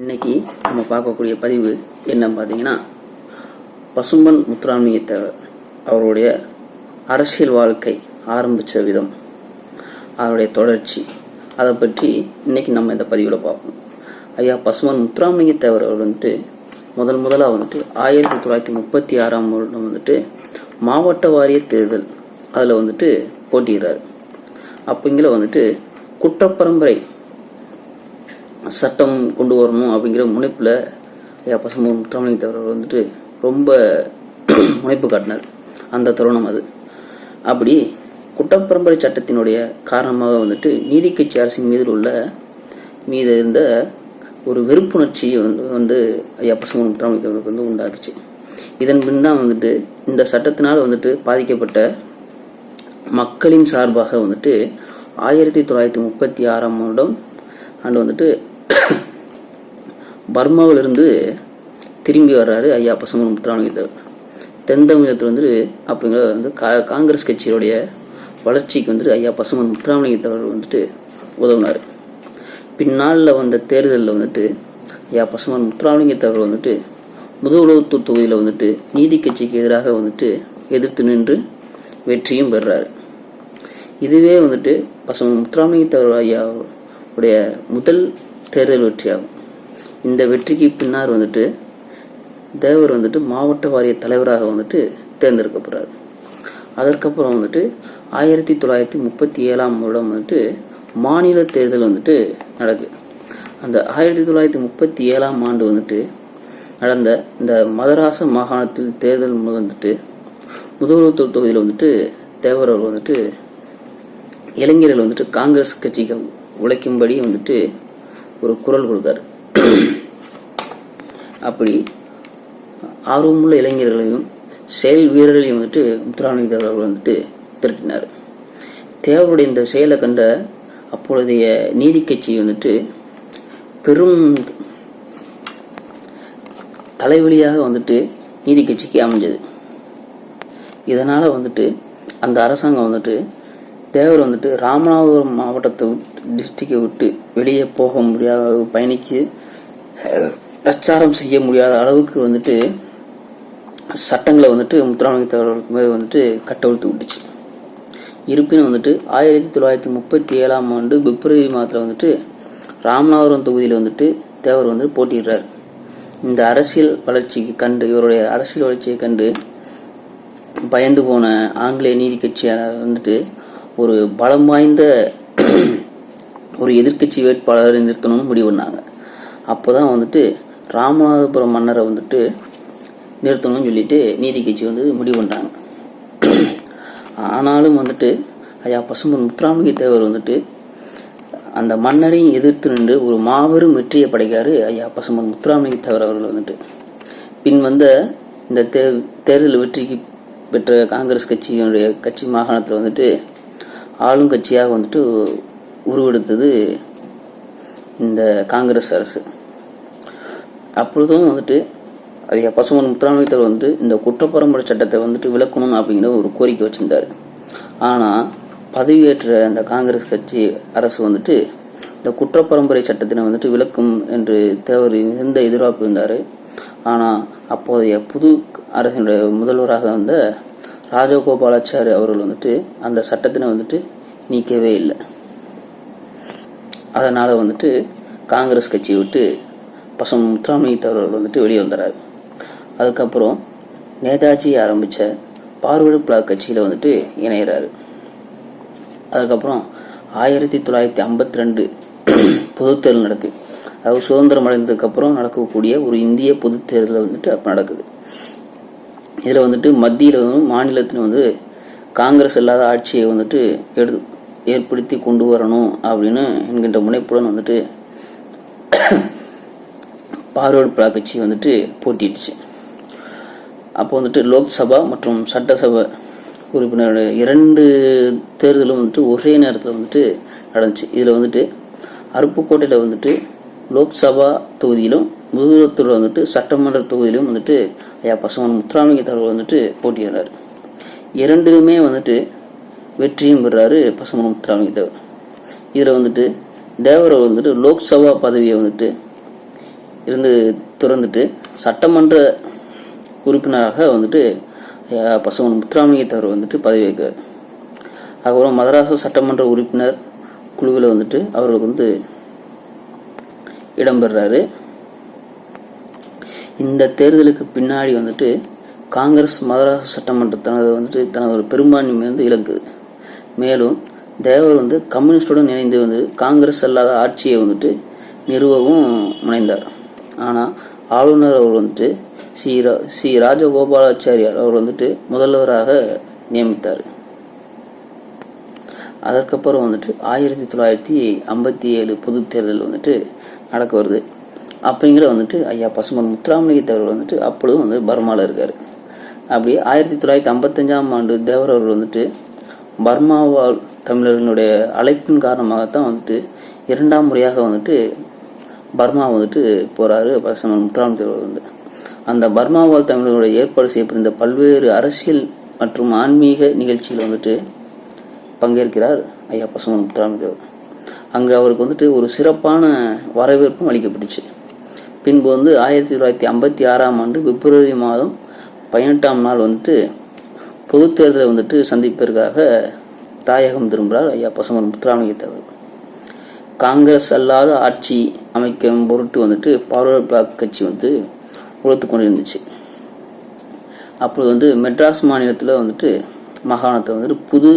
இன்னைக்கு நம்ம பார்க்கக்கூடிய பதிவு என்னன்னு பார்த்தீங்கன்னா, பசும்பொன் முத்துராமலிங்க தேவர் அவருடைய அரசியல் வாழ்க்கை ஆரம்பித்த விதம், அவருடைய தொடர்ச்சி, அதை பற்றி இன்னைக்கு நம்ம இந்த பதிவில் பார்ப்போம். ஐயா பசும்பொன் முத்துராமலிங்க தேவர் அவர் முதலாக 1936 மாவட்ட வாரிய தேர்தல் அதில் போட்டிடுறாரு. அப்போங்கிற குற்றப்பரம்பரை சட்டம் கொண்டு வரணும் அப்படிங்கிற முனைப்புல ஐயா பசும்பொன் முத்துராமலிங்க தேவர் ரொம்ப முனைப்பு காட்டினார். அந்த தருணம் அது. அப்படி குற்றப்பரம்பரை சட்டத்தினுடைய காரணமாக நீதி கட்சி அரசின் மீது இருந்த ஒரு வெறுப்புணர்ச்சி ஐயா பசும்பொன் முத்துராமலிங்க தேவருக்கு உண்டாக்குச்சு. இதன் பின் தான் இந்த சட்டத்தினால் பாதிக்கப்பட்ட மக்களின் சார்பாக 1936 ஆண்டு பர்மாவிலிருந்து திரும்பி வர்றாரு ஐயா பசும்பொன் முத்துராமலிங்க தேவர். தென் தமிழகத்தில் அப்படிங்கிற காங்கிரஸ் கட்சியுடைய வளர்ச்சிக்கு ஐயா பசும்பொன் முத்துராமலிங்க தேவர் உதவினார். பின்னாளில் வந்த தேர்தலில் ஐயா பசும்பொன் முத்துராமலிங்க தேவர் முதுகுளத்தூர் தொகுதியில் நீதி கட்சிக்கு எதிராக எதிர்த்து நின்று வெற்றியும் பெறாரு. இதுவே பசும்பொன் முத்துராமலிங்க தேவர் ஐயா உடைய முதல் தேர்தல் வெற்றியாகும். இந்த வெற்றிக்கு பின்னர் தேவர் மாவட்ட வாரிய தலைவராக தேர்ந்தெடுக்கப்படுறாரு. அதற்கப்புறம் 1937 மாநில தேர்தல் நடக்குது. அந்த 1937 ஆண்டு நடந்த இந்த மதராச மாகாணத்தில் தேர்தல் முதுகுளத்தூர் தொகுதியில் தேவர் அவர் இளைஞர்கள் காங்கிரஸ் கட்சிக்கு உழைக்கும்படி ஒரு குரல் கொடுத்தாரு. அப்படி ஆர்வமுள்ள இளைஞர்களையும் செயல் வீரர்களையும் முத்துராமலிங்க தேவர் அவர்கள் திரட்டினார். தேவருடைய இந்த செயலை கண்ட அப்பொழுதைய நீதி கட்சி பெரும் தலைவலியாக நீதி கட்சிக்கு அமைஞ்சது. இதனால அந்த அரசாங்கம் தேவர் ராமநாதபுரம் மாவட்டத்தை டிஸ்ட்ரிக்டை விட்டு வெளியே போக முடியாத, பயணிக்கு பிரச்சாரம் செய்ய முடியாத அளவுக்கு சட்டங்களை முத்துராமலிங்க தேவர்களுக்கு மேல் கட்டவிழ்த்து விட்டுச்சு. இருப்பினும் 1937 ஆண்டு பிப்ரவரி மாதத்தில் ராமநாதபுரம் தொகுதியில் தேவர் போட்டிடுறார். இந்த அரசியல் வளர்ச்சிக்கு கண்டு, இவருடைய அரசியல் வளர்ச்சியை கண்டு பயந்து போன ஆங்கிலேய நீதி கட்சியார் ஒரு பலம் வாய்ந்த ஒரு எதிர்கட்சி வேட்பாளரை நிறுத்தணும்னு முடிவு பண்ணாங்க. அப்போதான் ராமநாதபுரம் மன்னரை நிறுத்தணும்னு சொல்லிட்டு நீதி கட்சி முடிவு பண்றாங்க. ஆனாலும் ஐயா பசும்பொன் முத்துராமலிங்க தேவர் அந்த மன்னரையும் எதிர்த்து நின்று ஒரு மாபெரும் வெற்றியை படைக்காரு ஐயா பசும்பொன் முத்துராமலிங்க தேவர் அவர்கள். பின் இந்த தேர்தல் வெற்றிக்கு பெற்ற காங்கிரஸ் கட்சியினுடைய கட்சி மாகாணத்தில் ஆளுங்கட்சியாக உருவெடுத்தது இந்த காங்கிரஸ் அரசு. அப்பொழுதும் ஐயா பசும்பொன் முத்துராமலிங்க தேவர் இந்த குற்றப்பரம்பரை சட்டத்தை விளக்கணும் அப்படிங்கிற ஒரு கோரிக்கை வச்சிருந்தாரு. ஆனா பதவியேற்ற அந்த காங்கிரஸ் கட்சி அரசு இந்த குற்றப்பரம்பரை சட்டத்தினை விளக்கும் என்று தேவர் எந்த எதிர்பார்ப்பு இருந்தாரு. ஆனா அப்போதைய புது அரசினுடைய முதல்வராக வந்த ராஜகோபாலாச்சாரி அவர்கள் அந்த சட்டத்தினை நீக்கவே இல்லை. அதனால காங்கிரஸ் கட்சியை விட்டு பசும்பொன் முத்துராமலிங்க தேவர் அவர்கள் வெளியே வந்தார். அதுக்கப்புறம் நேதாஜி ஆரம்பிச்ச பார்வர்டு பிளாக் கட்சியில இணைகிறாரு. அதுக்கப்புறம் 1952 பொது தேர்தல் நடக்குது. அதாவது சுதந்திரம் அடைந்ததுக்கு அப்புறம் நடக்கக்கூடிய ஒரு இந்திய பொது தேர்தல் அப்ப நடக்குது. இதுல மத்தியில மாநிலத்தின காங்கிரஸ் இல்லாத ஆட்சியை ஏற்படுத்தி கொண்டு வரணும் அப்படின்னு என்கின்ற முனைப்புடன் பார்வர்டு பிளாக் கட்சி போட்டிடுச்சு. அப்போ லோக்சபா மற்றும் சட்டசபை உறுப்பினர் 2 தேர்தலும் ஒரே நேரத்தில் நடந்துச்சு. இதுல அருப்புக்கோட்டையில லோக்சபா தொகுதியிலும் முதுகுளத்தூர்ல சட்டமன்ற தொகுதியிலும் ஐயா பசும்பொன் முத்துராமலிங்க தேவர் போட்டியிடுறாரு. இரண்டிலுமே வெற்றியும் பெறாரு பசும்பொன் முத்துராமலிங்க தேவர். இதுல தேவர் லோக்சபா பதவியை இருந்து துறந்துட்டு சட்டமன்ற உறுப்பினராக வந்துட்டு பசுமன் முத்துராமலிங்க தேவர் வந்துட்டு பதவி வைக்கிறார். அதுக்கப்புறம் மதராச சட்டமன்ற உறுப்பினர் குழுவில் வந்துட்டு அவர்களுக்கு வந்து இடம்பெறாரு. இந்த தேர்தலுக்கு பின்னாடி வந்துட்டு காங்கிரஸ் மதராச சட்டமன்றத்தினது வந்துட்டு தனது ஒரு பெரும்பான்மை வந்து இழக்குது. மேலும் தேவர் வந்து கம்யூனிஸ்டுடன் இணைந்து வந்து காங்கிரஸ் அல்லாத ஆட்சியை வந்துட்டு நிறுவவும் முனைந்தார். ஆனால் ஆளுநர் அவர் வந்துட்டு சி ராஜகோபாலாச்சாரியார் அவர் வந்துட்டு முதல்வராக நியமித்தார். அதற்கப்புறம் வந்துட்டு 1957 பொது தேர்தல் வந்துட்டு நடக்க வருது. அப்படிங்கிற வந்துட்டு ஐயா பசுமன் முத்துராமலிங்க தேவர் வந்துட்டு அப்பொழுதும் வந்து பர்மாவில் இருக்காரு. அப்படி 1955ஆம் ஆண்டு தேவர் அவர்கள் வந்துட்டு பர்மா வாழ் தமிழர்களுடைய அழைப்பின் காரணமாகத்தான் வந்துட்டு 2ஆம் முறையாக வந்துட்டு பர்மா வந்துட்டு போறாரு பசுமன் முத்துராமலிங்க தேவர் வந்து. அந்த பர்மா வாழ் தமிழர்களுடைய ஏற்பாடு செய்யப்பட்டிருந்த பல்வேறு அரசியல் மற்றும் ஆன்மீக நிகழ்ச்சிகள் வந்துட்டு பங்கேற்கிறார் ஐயா பசுமன் முத்துராமலிங்க தேவர். அங்கு அவருக்கு வந்துட்டு ஒரு சிறப்பான வரவேற்பும் அளிக்கப்பட்டுச்சு. பின்பு வந்து 1956ஆம் ஆண்டு பிப்ரவரி மாதம் 18ஆம் நாள் வந்துட்டு பொது தேர்தலை வந்துட்டு சந்திப்பதற்காக தாயகம் திரும்புகிறார் ஐயா பசுமன் முத்துராமலிங்க தேவர். காங்கிரஸ் அல்லாத ஆட்சி அமைக்கும் பொருட்டு வந்துட்டு பார்வர்ட் பிளாக் கட்சி வந்து உழைத்து கொண்டிருந்துச்சு. அப்போது வந்து மெட்ராஸ் மாநிலத்தில் வந்துட்டு மாகாணத்தில் வந்துட்டு புது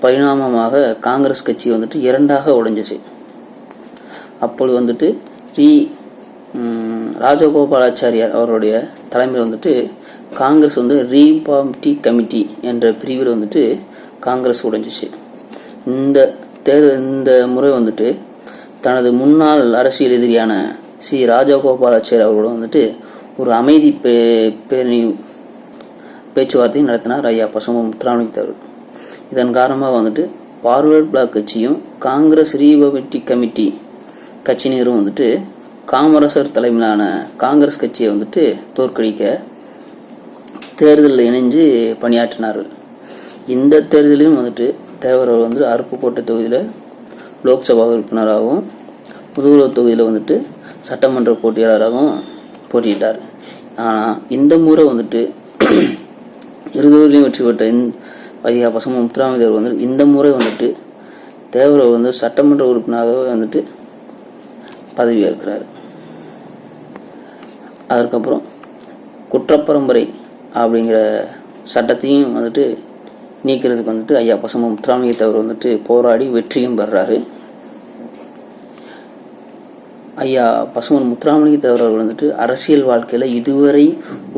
பரிணாமமாக காங்கிரஸ் கட்சி வந்துட்டு 2ஆக உடைஞ்சிச்சு. அப்பொழுது வந்துட்டு ராஜகோபாலாச்சாரியார் அவருடைய தலைமையில் வந்துட்டு காங்கிரஸ் வந்து ரீபார்மிட்டி கமிட்டி என்ற பிரிவில் வந்துட்டு காங்கிரஸ் உடைஞ்சிச்சு. இந்த முறை வந்துட்டு தனது முன்னாள் அரசியல் எதிரியான சி ராஜகோபாலாச்சாரி அவர்களோட வந்துட்டு ஒரு அமைதி பேச்சுவார்த்தை நடத்தினார் ஐயா பசுமன் முத்துராமலிங்க தேவர். இதன் காரணமாக வந்துட்டு பார்வர்ட் பிளாக் கட்சியும் காங்கிரஸ் ரீபப்ளிக் கமிட்டி கட்சியினரும் வந்துட்டு காமராசர் தலைமையிலான காங்கிரஸ் கட்சியை வந்துட்டு தோற்கடிக்க தேர்தலில் இணைஞ்சு பணியாற்றினார்கள். இந்த தேர்தலையும் வந்துட்டு தேவர் வந்து அருப்புக்கோட்டை தொகுதியில் லோக்சபா உறுப்பினராகவும் முதுகுளத்தூர் தொகுதியில் வந்துட்டு சட்டமன்ற போட்டியாளராகவும் போட்டியிட்டார். ஆனால் இந்த முறை வந்துட்டு இருதொகுதியிலும் வெற்றி பெற்ற ஐயா பசுமன் முத்துராமலிங்க தேவர் வந்து இந்த முறை வந்துட்டு தேவர் வந்து சட்டமன்ற உறுப்பினராகவே வந்துட்டு பதவி ஏற்கிறார். அதற்கப்புறம் குற்றப்பரம்பரை அப்படிங்கிற சட்டத்தையும் வந்துட்டு நீக்கிறதுக்கு வந்துட்டு ஐயா பசுமன் முத்துராமலிங்க தேவர் வந்துட்டு போராடி வெற்றியும் பெறாரு. ஐயா பசுமன் முத்துராமலிங்க தேவர் அவர்கள் வந்துட்டு அரசியல் வாழ்க்கையில இதுவரை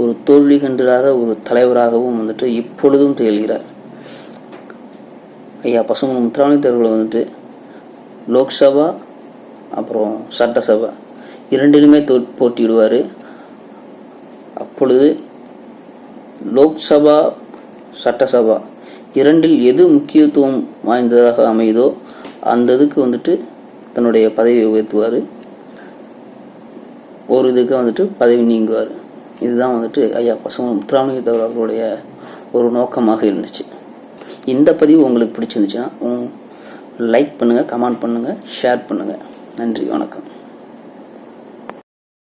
ஒரு தோல்வி கண்டிராத ஒரு தலைவராகவும் வந்துட்டு இப்பொழுதும் திகழ்கிறார். ஐயா பசுமன் முத்துராமலிங்க தேவர் வந்துட்டு லோக்சபா அப்புறம் சட்டசபா இரண்டிலுமே போட்டியிடுவார். அப்பொழுது லோக்சபா சட்டசபா இரண்டில் எது முக்கியத்துவம் வாய்ந்ததாக அமையுதோ அந்த இதுக்கு வந்துட்டு தன்னுடைய பதவியை உயர்த்துவார், ஒரு இதுக்கு வந்துட்டு பதவி நீங்குவார். இதுதான் வந்துட்டு ஐயா பசுமன் முத்துராமலிங்க தேவர் அவர்களுடைய ஒரு நோக்கமாக இருந்துச்சு. இந்த பதிவு உங்களுக்கு பிடிச்சிருந்துச்சுன்னா லைக் பண்ணுங்கள், கமெண்ட் பண்ணுங்கள், ஷேர் பண்ணுங்கள். நன்றி, வணக்கம்.